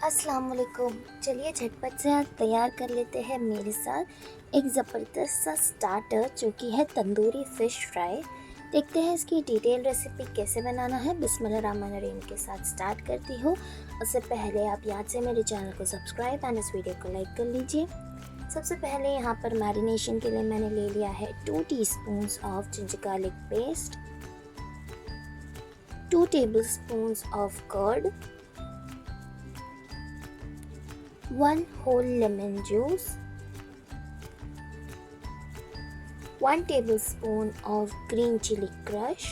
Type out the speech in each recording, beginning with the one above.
अस्सलाम वालेकुम। चलिए झटपट से आज तैयार कर लेते हैं मेरे साथ एक ज़बरदस्त सा स्टार्टर जो कि है तंदूरी फ़िश फ्राई। देखते हैं इसकी डिटेल रेसिपी कैसे बनाना है। बिस्मिल्लाहिर्रहमानिर्रहीम के साथ स्टार्ट करती हूँ। उससे पहले आप याद से मेरे चैनल को सब्सक्राइब एंड इस वीडियो को लाइक कर लीजिए। सबसे पहले यहाँ पर मैरिनेशन के लिए मैंने ले लिया है 2 teaspoons of ginger garlic paste, 2 tablespoons of curd, 1 whole lemon juice, 1 tablespoon of green chili crush।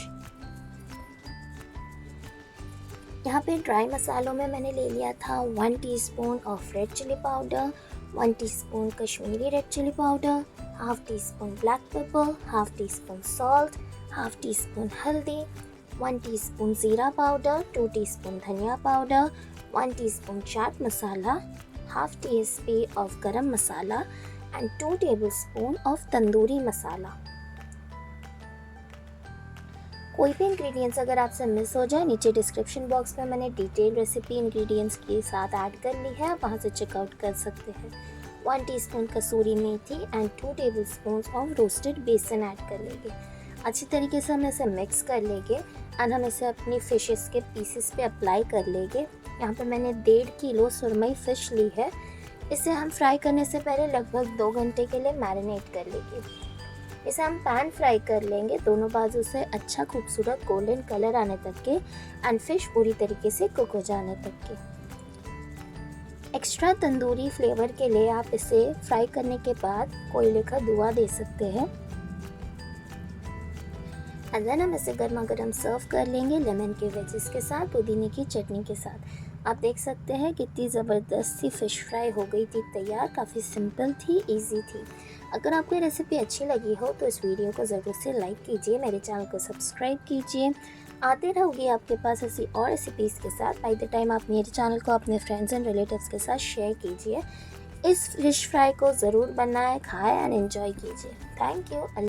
यहाँ पे ड्राई मसालों में मैंने ले लिया था 1 teaspoon of red chilli powder, 1 teaspoon Kashmiri red chilli powder, half teaspoon black pepper, half teaspoon salt, half teaspoon haldi, 1 teaspoon jeera powder, 2 teaspoon dhania powder, 1 teaspoon chaat masala, half teaspoon of garam masala and 2 tablespoon of tandoori masala. कोई भी इंग्रेडिएंट्स अगर आपसे मिस हो जाए, नीचे description box में मैंने detail recipe ingredients के साथ ऐड कर ली है, आप वहाँ से चेकआउट कर सकते हैं। 1 teaspoon kasuri methi and 2 tablespoon of roasted बेसन ऐड कर लेंगे। अच्छी तरीके से हम इसे मिक्स कर लेंगे एंड हम इसे अपनी फिशेस के पीसेस पे अप्लाई कर लेंगे। यहाँ पे मैंने 1.5 किलो सुरमई फ़िश ली है। इसे हम फ्राई करने से पहले लगभग 2 घंटे के लिए मैरिनेट कर लेंगे। इसे हम पैन फ्राई कर लेंगे, दोनों बाजू से अच्छा खूबसूरत गोल्डन कलर आने तक के एंड फिश पूरी तरीके से कुक हो जाने तक के। एक्स्ट्रा तंदूरी फ्लेवर के लिए आप इसे फ्राई करने के बाद कोयले का धुआं दे सकते हैं। एंड देन हम इसे गर्मा गर्म सर्व कर लेंगे लेमन के वेजेस के साथ, पुदीने की चटनी के साथ। आप देख सकते हैं कितनी ज़बरदस्त सी फ़िश फ्राई हो गई थी तैयार। काफ़ी सिंपल थी, इजी थी। अगर आपको ये रेसिपी अच्छी लगी हो तो इस वीडियो को ज़रूर से लाइक कीजिए, मेरे चैनल को सब्सक्राइब कीजिए। आते रहोगी आपके पास ऐसी और रेसिपीज़ के साथ। बाय द टाइम आप मेरे चैनल को अपने फ्रेंड्स एंड रिलेटिव्स के साथ शेयर कीजिए। इस फ़िश फ्राई को ज़रूर बनाएं, खाएं एंड एंजॉय कीजिए। Thank you.